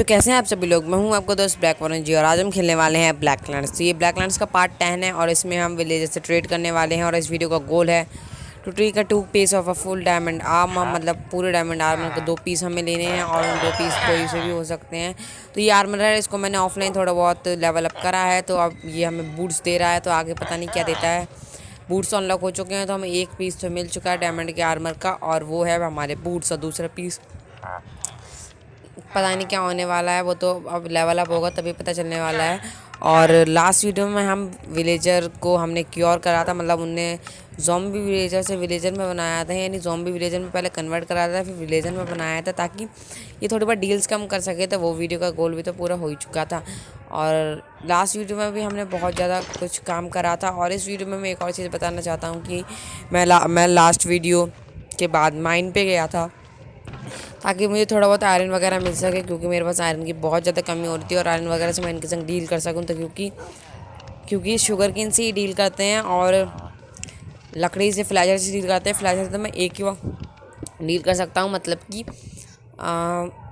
तो कैसे हैं आप सभी लोग। मैं हूं आपका दोस्त ब्लैक वरुण जी और आज हम खेलने वाले हैं ब्लैक लैंड्स। तो ये ब्लैक लैंड्स का पार्ट 10 है और इसमें हम विलेजर से ट्रेड करने वाले हैं। और इस वीडियो का गोल है टू ट्री का 2 piece of a full diamond armour, मतलब पूरे डायमंड आर्मर के 2 पीस हमें लेने हैं और उन 2 पीस कोई से भी हो सकते हैं। तो ये आर्मर है, इसको मैंने ऑफलाइन थोड़ा बहुत लेवल अप करा है, तो अब ये हमें बूट्स दे रहा है, तो आगे पता नहीं क्या देता है। बूट्स अनलॉक हो चुके हैं, तो हमें एक पीस तो मिल चुका है डायमंड के आर्मर का और वो है हमारे बूट्स। और दूसरा पीस पता नहीं क्या होने वाला है, वो तो अब लेवल अप होगा तभी पता चलने वाला है। और लास्ट वीडियो में हम विलेजर को हमने क्योर करा था, मतलब उनने ज़ॉम्बी विलेजर से विलेजर में बनाया था, यानी ज़ॉम्बी विलेजर में पहले कन्वर्ट करा था फिर विलेजर में बनाया था ताकि ये थोड़ी बहुत डील्स कम कर सके। तो वो वीडियो का गोल भी तो पूरा हो ही चुका था। और लास्ट वीडियो में भी हमने बहुत ज़्यादा कुछ काम करा था। और इस वीडियो में मैं एक और चीज़ बताना चाहता हूँ कि मैं लास्ट वीडियो के बाद माइन पे गया था ताकि मुझे थोड़ा बहुत आयरन वगैरह मिल सके, क्योंकि मेरे पास आयरन की बहुत ज़्यादा कमी हो रही थी और आयरन वगैरह से मैं इनके संग डील कर सकूं। तो क्योंकि शुगर केन से ही डील करते हैं और लकड़ी से फ्लैशर से डील करते हैं। फ्लैशर से तो मैं एक ही बार डील कर सकता हूँ, मतलब कि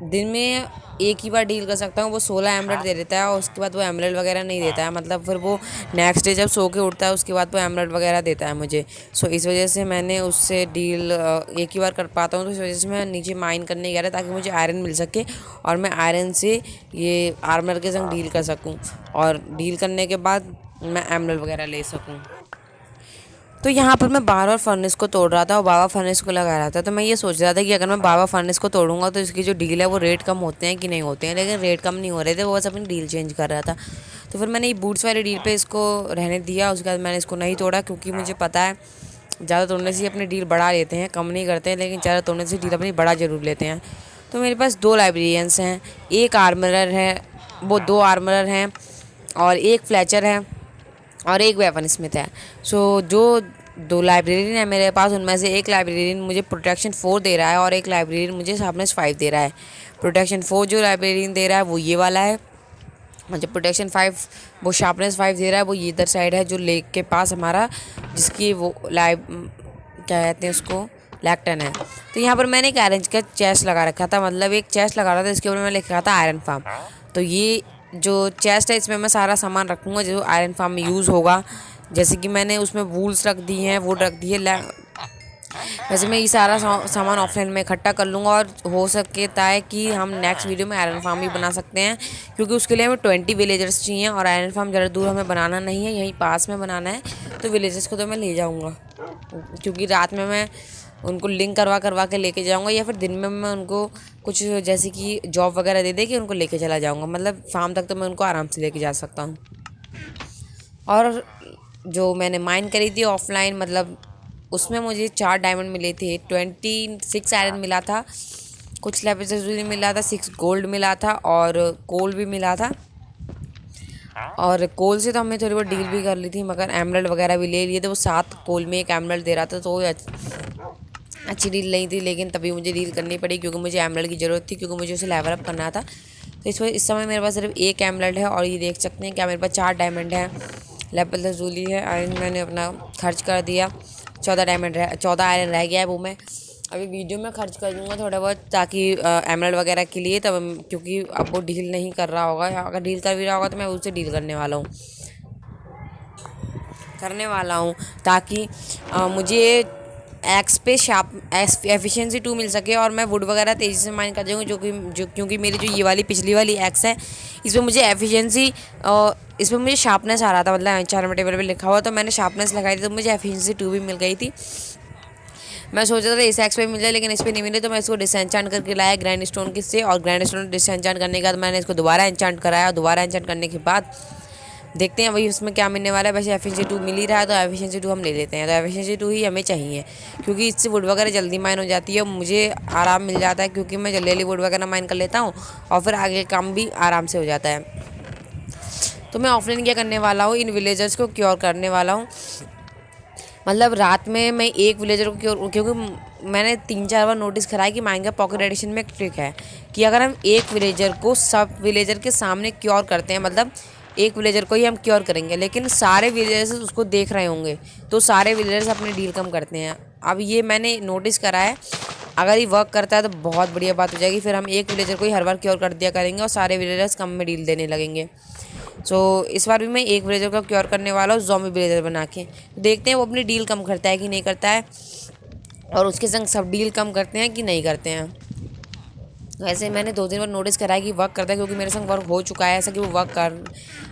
दिन में एक ही बार डील कर सकता हूँ। वो 16 एमरल्ड दे देता है और उसके बाद वो एमरल्ड वगैरह नहीं देता है, मतलब फिर वो नेक्स्ट डे जब सो के उठता है उसके बाद वो एमरल्ड वगैरह देता है मुझे। सो इस वजह से मैंने उससे डील एक ही बार कर पाता हूँ। तो इस वजह से मैं नीचे माइन करने गया था ताकि मुझे आयरन मिल सके और मैं आयरन से ये आर्मर के संग डील कर सकूँ और डील करने के बाद मैं एमरल्ड वगैरह ले सकूँ। तो यहाँ पर मैं बार बार फर्नेस को तोड़ रहा था और बाबा फर्नेस को लगा रहा था। तो मैं ये सोच रहा था कि अगर मैं बाबा फर्नेस को तोड़ूंगा तो इसकी जो डील है वो रेट कम होते हैं कि नहीं होते हैं, लेकिन रेट कम नहीं हो रहे थे, वो बस अपनी डील चेंज कर रहा था। तो फिर मैंने ये बूट्स वाली डील पे इसको रहने दिया। उसके बाद मैंने इसको नहीं तोड़ा क्योंकि मुझे पता है ज़्यादा तोड़ने से अपनी डील बढ़ा लेते हैं, कम नहीं करते हैं, लेकिन ज़्यादा तोड़ने से डील अपनी बढ़ा जरूर लेते हैं। तो मेरे पास 2 लाइब्रेरियंस हैं, एक आर्मरर है, वो 2 आर्मरर हैं और एक फ्लैचर है और एक वेपन स्मिथ है। सो जो 2 लाइब्रेरियन है मेरे पास, उनमें से एक लाइब्रेरियन मुझे प्रोटेक्शन 4 दे रहा है और एक लाइब्रेरियन मुझे शार्पनेस 5 दे रहा है। प्रोटेक्शन 4 जो लाइब्रेरियन दे रहा है वो ये वाला है, जब प्रोटेक्शन 5 वो शार्पनेस 5 दे रहा है वो ये इधर साइड है जो लेक के पास हमारा, जिसकी वो क्या कहते हैं उसको, लैक्टन है। तो यहाँ पर मैंने एक ऑरेंज का चेस्ट लगा रखा था, मतलब एक चेस्ट लगा रहा था, इसके ऊपर मैं लिखा था आयरन फार्म। तो ये जो चेस्ट है इसमें मैं सारा सामान रखूँगा जो आयरन फार्म में यूज़ होगा। जैसे कि मैंने उसमें वूल्स रख दी हैं, वुड रख दी है। वैसे मैं ये सारा सामान ऑफलाइन में इकट्ठा कर लूँगा और हो सकता है कि हम नेक्स्ट वीडियो में आयरन फार्म भी बना सकते हैं, क्योंकि उसके लिए हमें 20 विलेजर्स चाहिए और आयरन फार्म ज़्यादा दूर हमें बनाना नहीं है, यहीं पास में बनाना है। तो विलेजर्स को तो मैं ले जाऊँगा, क्योंकि रात में मैं उनको लिंक करवा के लेके जाऊँगा, या फिर दिन में मैं उनको कुछ जैसे कि जॉब वगैरह दे के उनको लेके चला जाऊँगा, मतलब शाम तक तो मैं उनको आराम से लेके जा सकता हूँ। और जो मैंने माइन करी थी ऑफलाइन, मतलब उसमें मुझे 4 डायमंड मिले थे, 26 आयरन मिला था, कुछ लेपिस मिला था, 6 गोल्ड मिला था और कोल भी मिला था। और कोल से तो हमने थोड़ी बहुत डील भी कर ली थी, मगर एमरल्ड वगैरह भी ले लिए थे। वो 7 कोल में एक एमरल्ड दे रहा था, तो वो अच्छी डील नहीं थी, लेकिन तभी मुझे डील करनी पड़ी क्योंकि मुझे एमरल्ड की ज़रूरत थी, क्योंकि मुझे उसे लेवल अप करना था। तो इस समय मेरे पास सिर्फ एक एमरल्ड है और ये देख सकते हैं क्या मेरे पास 4 डायमंड है, लेवल जूली है। आयरन मैंने अपना खर्च कर दिया, 14 आयरन रह गया है, वो मैं अभी वीडियो में खर्च कर दूँगा थोड़ा बहुत, ताकि एमरल्ड वगैरह के लिए, तब क्योंकि अब वो डील नहीं कर रहा होगा, अगर डील कर भी रहा होगा तो मैं उससे डील करने वाला हूँ ताकि मुझे एक्स पे शार्प एफिशिएंसी 2 मिल सके और मैं वुड वगैरह तेज़ी से माइन कर जाऊँगी, क्योंकि मेरी जो ये वाली पिछली वाली एक्स है इसमें मुझे एफिशिएंसी, इसमें मुझे शार्पनेस आ रहा था, मतलब एन्चांटमेंट टेबल पे लिखा हुआ, तो मैंने शार्पनेस लगाई थी तो मुझे एफिशिएंसी 2 भी मिल गई थी। मैं सोच रहा था इस एक्स पे मिल जाए, लेकिन इस पर नहीं मिले, तो मैं इसको डिसएंचांट करके लाया ग्रैंड स्टोन किससे, और ग्रैंड स्टोन डिसएंचांट करने के बाद मैंने इसको दोबारा एन्चांट कराया और दोबारा एन्चांट करने के बाद देखते हैं वही उसमें क्या मिलने वाला है। वैसे एफिशिएंसी 2 मिल ही रहा है तो एफिशिएंसी 2 हम ले लेते हैं। तो एफिशिएंसी 2 ही हमें चाहिए, क्योंकि इससे वुड वगैरह जल्दी माइन हो जाती है और मुझे आराम मिल जाता है, क्योंकि मैं जल्दी वुड वगैरह माइन कर लेता हूँ और फिर आगे काम भी आराम से हो जाता है। तो मैं ऑफलाइन क्या करने वाला हूँ, इन विलेजर्स को क्योर करने वाला हूँ, मतलब रात में मैं एक विलेजर को क्योंकि मैंने 3-4 बार नोटिस कराया कि माइनक्राफ्ट पॉकेट एडिशन में एक ट्रिक है कि अगर हम एक विलेजर को सब विलेजर के सामने क्योर करते हैं, मतलब एक विलेजर को ही हम क्योर करेंगे, लेकिन सारे विलेजर्स उसको देख रहे होंगे, तो सारे विलेजर्स अपनी डील कम करते हैं। अब ये मैंने नोटिस करा है अगर ये वर्क करता है तो बहुत बढ़िया बात हो जाएगी। फिर हम एक विलेजर को ही हर बार क्योर कर दिया करेंगे और सारे विलेजर्स कम में डील देने लगेंगे। सो इस बार भी मैं एक विलेजर को क्योर करने वाला हूँ ज़ॉम्बी विलेजर बना के। देखते हैं वो अपनी डील कम करता है कि नहीं करता है, और उसके संग सब डील कम करते हैं कि नहीं करते हैं। वैसे मैंने 2 दिन बाद नोटिस करा है कि वर्क करता है, क्योंकि मेरे संग वर्क हो चुका है ऐसा कि वो वर्क कर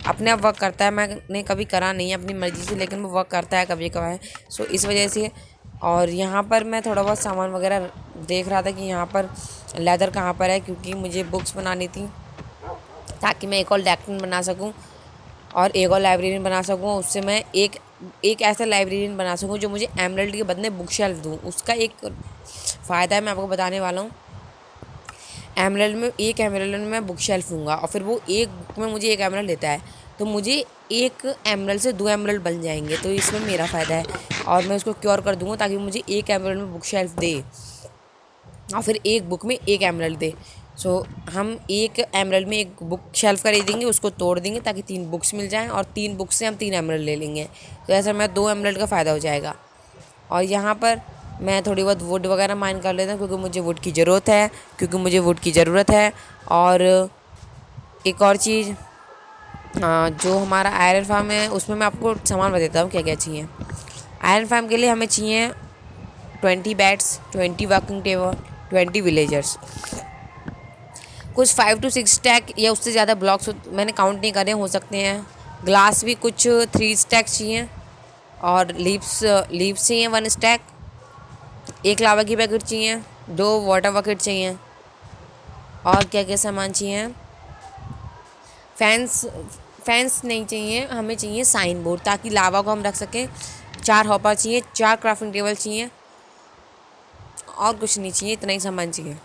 अपने आप वर्क करता है। मैंने कभी करा नहीं है अपनी मर्ज़ी से, लेकिन वो वर्क करता है कभी कभार। सो इस वजह से। और यहाँ पर मैं थोड़ा बहुत सामान वगैरह देख रहा था कि यहाँ पर लेदर कहाँ पर है, क्योंकि मुझे बुक्स बनानी थी ताकि मैं एक और लैक्टन बना सकूँ और एक और लाइब्रेरियन बना सकूँ। उससे मैं एक ऐसा लाइब्रेरियन बना सकूँ जो मुझे एमरल्ड के बदले बुक शेल्फ दूँ। उसका एक फ़ायदा है, मैं आपको बताने वाला हूँ। एक एमरल्ड में मैं बुक शेल्फ लूँगा और फिर वो एक बुक में मुझे एक एमरल्ड देता है, तो मुझे एक एमरल्ड से 2 एमरल्ड बन जाएंगे। तो इसमें मेरा फ़ायदा है और मैं उसको क्योर कर दूँगा ताकि मुझे एक एमरल्ड में बुक शेल्फ दे और फिर एक बुक में एक एमरल्ड दे। सो हम एक एमरल्ड में एक बुक शेल्फ खरीदेंगे, उसको तोड़ देंगे ताकि 3 बुक्स मिल जाएँ और 3 बुक्स से हम 3 एमरल्ड ले लेंगे। तो ऐसा मैं 2 एमरल्ड का फ़ायदा हो जाएगा। और यहाँ पर मैं थोड़ी बहुत वुड वगैरह माइन कर लेता हूँ, क्योंकि मुझे वुड की ज़रूरत है। और एक और चीज़, जो हमारा आयरन फार्म है उसमें मैं आपको सामान बताता हूँ क्या क्या चाहिए। आयरन फार्म के लिए हमें चाहिए 20 बैट्स, 20 वर्किंग टेबल, 20 विलेजर्स, कुछ 5 to 6 स्टैक या उससे ज़्यादा ब्लॉक्स मैंने काउंट नहीं करे, हो सकते हैं। ग्लास भी कुछ 3 स्टैक चाहिए और लीव्स चाहिए 1 स्टैक, 1 लावा की पैकेट चाहिए, 2 वाटर बकेट चाहिए। और क्या क्या सामान चाहिए, फैंस नहीं चाहिए, हमें चाहिए साइन बोर्ड ताकि लावा को हम रख सकें। 4 हॉपर चाहिए, 4 क्राफ्टिंग टेबल चाहिए और कुछ नहीं चाहिए, इतना ही सामान चाहिए।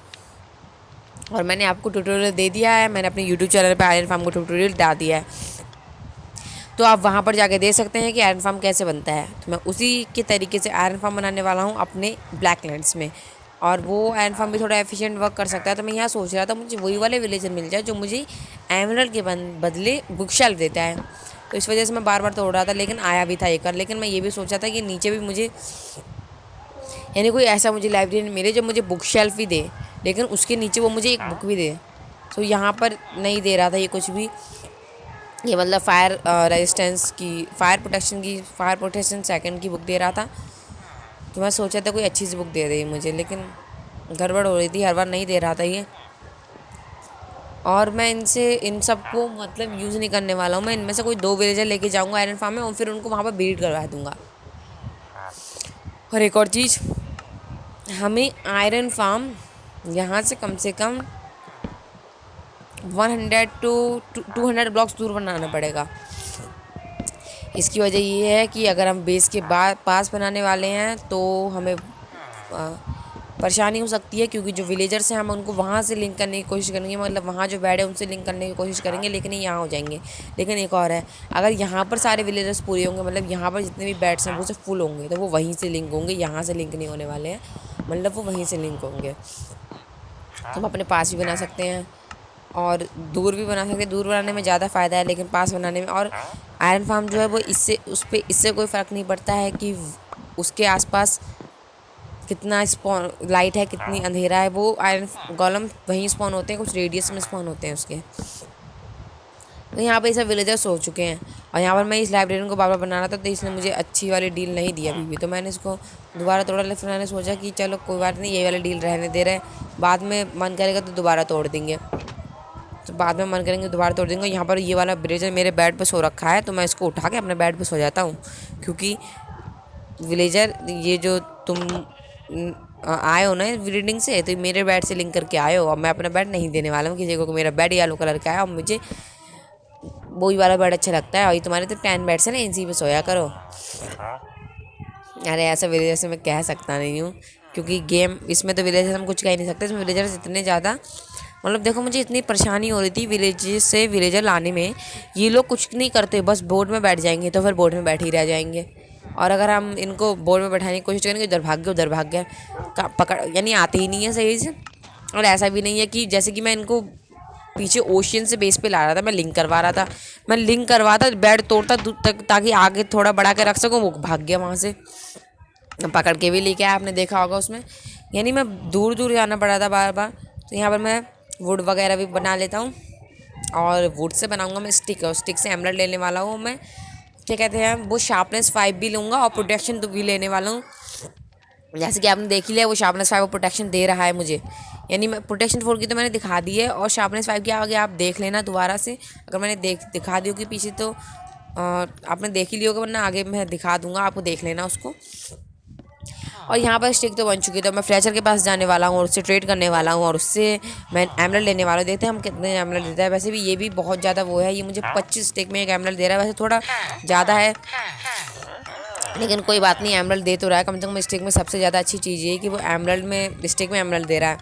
और मैंने आपको ट्यूटोरियल दे दिया है, मैंने अपने यूट्यूब चैनल पर आयरन फार्म को ट्यूटोरियल डाल दिया है, तो आप वहाँ पर जाके देख सकते हैं कि आयरन फार्म कैसे बनता है। तो मैं उसी के तरीके से आयरन फार्म बनाने वाला हूँ अपने ब्लैकलैंड्स में, और वो आयरन फार्म भी थोड़ा एफिशिएंट वर्क कर सकता है। तो मैं यहाँ सोच रहा था मुझे वही वाले विलेजर मिल जाए जो मुझे एमरल्ड के बदले बुक शेल्फ देता है। तो इस वजह से मैं बार बार तोड़ रहा था, लेकिन आया भी था एक बार। लेकिन मैं ये भी सोचा था कि नीचे भी मुझे यानी कोई ऐसा मुझे लाइब्रेरी मिले जो मुझे बुक शेल्फ भी दे, लेकिन उसके नीचे वो मुझे एक बुक भी दे। तो यहाँ पर नहीं दे रहा था ये कुछ भी। ये मतलब फायर रेजिस्टेंस की, फायर प्रोटेक्शन सेकंड की बुक दे रहा था। तो मैं सोचा था कोई अच्छी सी बुक दे रही मुझे, लेकिन गड़बड़ हो रही थी, हर बार नहीं दे रहा था ये। और मैं इन सबको मतलब यूज़ नहीं करने वाला हूँ। मैं इनमें से कोई 2 विलेजर लेके जाऊँगा आयरन फार्म में और फिर उनको वहाँ पर ब्रीड करवा दूँगा। और एक और चीज़, हमें आयरन फार्म यहाँ से कम 100 to 200 ब्लॉक्स दूर बनाना पड़ेगा। इसकी वजह ये है कि अगर हम बेस के पास बनाने वाले हैं तो हमें परेशानी हो सकती है, क्योंकि जो विलेजर्स हैं हम उनको वहाँ से लिंक करने की कोशिश करेंगे, मतलब वहाँ जो बैड है उनसे लिंक करने की कोशिश करेंगे, लेकिन ये यहाँ हो जाएंगे। लेकिन एक और है, अगर यहाँ पर सारे विलेजर्स पूरे होंगे, मतलब यहाँ पर जितने भी बैड्स हैं वो सब फुल होंगे, तो वो वहीं से लिंक होंगे, यहाँ से लिंक नहीं होने वाले हैं, मतलब वो वहीं से लिंक होंगे। तो हम अपने पास भी बना सकते हैं और दूर भी बना सकते हैं। दूर बनाने में ज़्यादा फ़ायदा है, लेकिन पास बनाने में, और आयरन फार्म जो है वो इससे कोई फ़र्क नहीं पड़ता है कि उसके आसपास कितना लाइट है, कितनी अंधेरा है। वो आयरन गोलम वहीं स्पॉन होते हैं, कुछ रेडियस में स्पॉन होते हैं उसके। तो यहाँ पर ये सब विलेजर्स हो चुके हैं, और यहाँ पर मैं इस लाइब्रेरी को बार बना रहा था, तो इसने मुझे अच्छी वाली डील नहीं दी अभी भी। तो मैंने इसको दोबारा तोड़ा, लेकिन मैंने सोचा कि चलो कोई बात नहीं, ये वाली डील रहने दे रहे, बाद में मन करेगा तो दोबारा तोड़ देंगे। तो बाद में मन करेंगे दोबारा तोड़ देंगे। यहाँ पर ये वाला विलेजर मेरे बेड पे सो रखा है, तो मैं इसको उठा के अपने बेड पे सो जाता हूँ, क्योंकि विलेजर ये जो तुम आए हो ना ब्रीडिंग से, तो मेरे बेड से लिंक करके आए हो। अब मैं अपना बेड नहीं देने वाला हूँ किसी को। मेरा बेड येलो कलर का है और मुझे वही वाला बेड अच्छा लगता है, और ये तुम्हारे तो 10 बेड्स है ना, इसी पे सोया करो। अरे ऐसा विलेजर से मैं कह सकता नहीं हूँ, क्योंकि गेम इसमें तो विलेजर हम कुछ कह नहीं सकते। इसमें विलेजर्स इतने ज़्यादा, मतलब देखो मुझे इतनी परेशानी हो रही थी विलेज से विलेजर लाने में। ये लोग कुछ नहीं करते, बस बोर्ड में बैठ जाएंगे, तो फिर बोर्ड में बैठे ही रह जाएंगे। और अगर हम इनको बोर्ड में बैठाने की कोशिश करेंगे, उधर भाग गए पकड़, यानी आते ही नहीं है सही से। और ऐसा भी नहीं है कि जैसे कि मैं इनको पीछे ओशियन से बेस पे ला रहा था, मैं लिंक करवाता बेड तोड़ता तक, ताकि आगे थोड़ा बढ़ा के रख सकूँ। वो भाग गया वहाँ से, पकड़ के भी लेके आया, आपने देखा होगा उसमें। यानी मैं दूर दूर जाना पड़ा था बार बार। तो यहाँ पर मैं वुड वगैरह भी बना लेता हूँ, और वुड से बनाऊँगा मैं स्टिक, और स्टिक से एमराल्ड लेने वाला हूँ मैं, क्या कहते हैं वो शार्पनेस 5 भी लूँगा, और प्रोटेक्शन तो भी लेने वाला हूँ। जैसे कि आपने देख ही लिया, वो शार्पनेस 5 और प्रोटेक्शन दे रहा है मुझे, यानी मैं प्रोटेक्शन 4 की तो मैंने दिखा दी है, और शार्पनेस 5 की आगे आप देख लेना दोबारा से, अगर मैंने दिखा दी होगी पीछे तो आपने देख ही लिया होगा, वरना आगे मैं दिखा दूंगा, आपको देख लेना उसको। और यहाँ पर स्टिक तो बन चुकी है, तो मैं फ्लेचर के पास जाने वाला हूँ और उससे ट्रेड करने वाला हूँ, और उससे मैं एमराल्ड लेने वाला हूँ। देखते हैं हम कितने एमराल्ड देता है। वैसे भी ये भी बहुत ज़्यादा वो है, ये मुझे 25 स्टिक में एक एमराल्ड दे रहा है, वैसे थोड़ा ज़्यादा है लेकिन कोई बात नहीं, एमराल्ड दे तो रहा है। कम से कम स्टिक में सबसे ज़्यादा अच्छी चीज़ ये है कि वो एमराल्ड में स्टिक में एमराल्ड दे रहा है।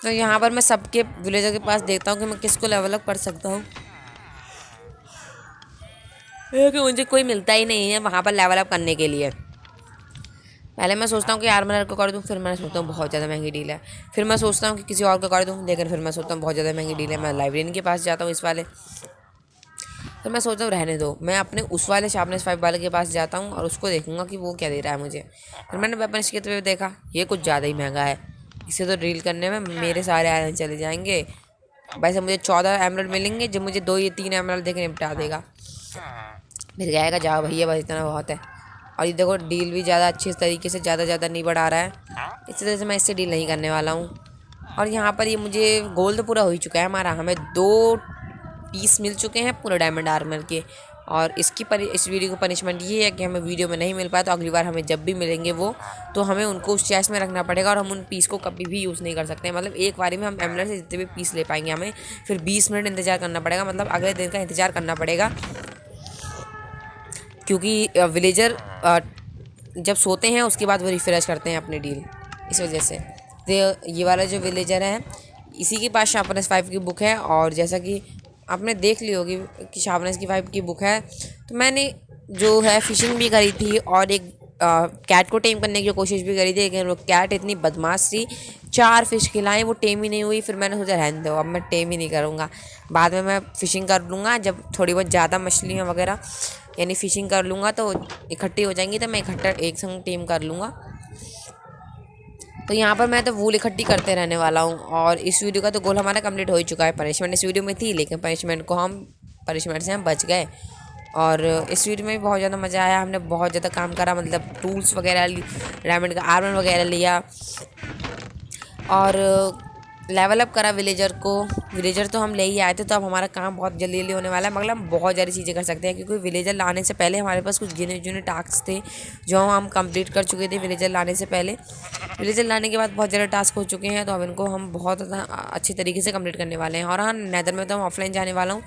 तो यहाँ पर मैं सबके विलेजर के पास देखता हूँ कि मैं किसको लेवल अप कर सकता हूँ, क्योंकि मुझे कोई मिलता ही नहीं है वहाँ पर लेवल अप करने के लिए। पहले मैं सोचता हूँ कि आर्मर को कर दूँ, फिर मैं सोचता हूँ बहुत ज़्यादा महंगी डील है, फिर मैं सोचता हूँ कि किसी और को कर दूँ, लेकिन फिर मैं सोचता हूँ बहुत ज़्यादा महंगी डील है, मैं लाइब्रेरियन के पास जाता हूँ इस वाले। फिर मैं सोचता हूँ रहने दो, मैं अपने उस वाले शार्पनेस 5 वाले के पास जाता हूँ और उसको देखूँगा कि वो क्या दे रहा है मुझे। फिर मैंने वेपन स्किट पे देखा, ये कुछ ज़्यादा ही महंगा है, इसे तो डील करने में मेरे सारे आयरन चले जाएंगे। वैसे मुझे 14 एमराल्ड मिलेंगे, जो मुझे 2 या 3 एमराल्ड देके निपटा देगा। फिर कहेगा जाओ भैया बस इतना बहुत है। और ये देखो डील भी ज़्यादा अच्छे तरीके से ज़्यादा नहीं बढ़ा रहा है, इसी तरह से मैं इससे डील नहीं करने वाला हूँ। और यहाँ पर ये मुझे गोल तो पूरा हो ही चुका है हमारा, हमें 2 पीस मिल चुके हैं पूरे डायमंड आर्मर के। और इस वीडियो को पनिशमेंट ये है कि हमें वीडियो में नहीं मिल पाया, तो अगली बार हमें जब भी मिलेंगे वो, तो हमें उनको उस चेस्ट में रखना पड़ेगा, और हम उन पीस को कभी भी यूज़ नहीं कर सकते। मतलब एक बारी में हम एमराल्ड से जितने भी पीस ले पाएंगे, हमें फिर 20 मिनट इंतज़ार करना पड़ेगा, मतलब अगले दिन का इंतज़ार करना पड़ेगा, क्योंकि विलेजर जब सोते हैं उसके बाद वो रिफ्रेश करते हैं अपनी डील, इस वजह से। तो ये वाला जो विलेजर है इसी के पास शार्पनेस 5 की बुक है, और जैसा कि आपने देख ली होगी कि शार्पनेस की 5 की बुक है, तो मैंने जो है फिशिंग भी करी थी, और एक कैट को टेम करने की कोशिश भी करी थी, लेकिन वो कैट इतनी बदमाश थी, 4 फिश खिलाए वो टेम ही नहीं हुई। फिर मैंने सोचा रहने दो, अब मैं टेम ही नहीं करूँगा, बाद में मैं फ़िशिंग कर लूँगा जब थोड़ी बहुत ज़्यादा मछलियाँ वगैरह, यानी फ़िशिंग कर लूँगा तो इकट्ठी हो जाएंगी, तो मैं इकट्ठा एक संग टीम कर लूँगा। तो यहाँ पर मैं तो वूल इकट्ठी करते रहने वाला हूँ। और इस वीडियो का तो गोल हमारा कंप्लीट हो ही चुका है। पनिशमेंट इस वीडियो में थी, लेकिन पनिशमेंट से हम बच गए, और इस वीडियो में भी बहुत ज़्यादा मज़ा आया। हमने बहुत ज़्यादा काम करा, मतलब टूल्स वगैरह डायमंड का आर्मर वगैरह लिया, और लेवल अप करा विलेजर तो हम ले ही आए थे, तो अब हमारा काम बहुत जल्दी जल्दी होने वाला है। मतलब हम बहुत सारी चीज़ें कर सकते हैं, क्योंकि विलेजर लाने से पहले हमारे पास कुछ गिने टास्क थे जो हम कंप्लीट कर चुके थे विलेजर लाने से पहले। विलेजर लाने के बाद बहुत ज़्यादा टास्क हो चुके हैं, तो अब इनको हम बहुत अच्छे तरीके से कंप्लीट करने वाले हैं। और हाँ, नेदर में तो हम ऑफलाइन जाने वाला हूँ।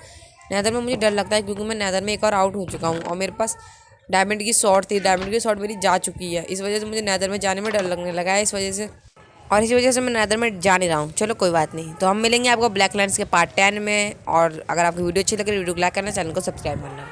नेदर में मुझे डर लगता है, क्योंकि मैं नेदर में एक और आउट हो चुका हूँ, और मेरे पास डायमंड की शॉर्ट थी, डायमंड की शॉर्ट मेरी जा चुकी है, इस वजह से मुझे नेदर में जाने में डर लगने लगा है, इस वजह से मैं नेदर में जा नहीं रहा हूँ। चलो कोई बात नहीं, तो हम मिलेंगे आपको ब्लैकलैंड्स के पार्ट 10 में। और अगर आपको वीडियो अच्छी लगे तो वीडियो को लाइक करना, चैनल को सब्सक्राइब करना।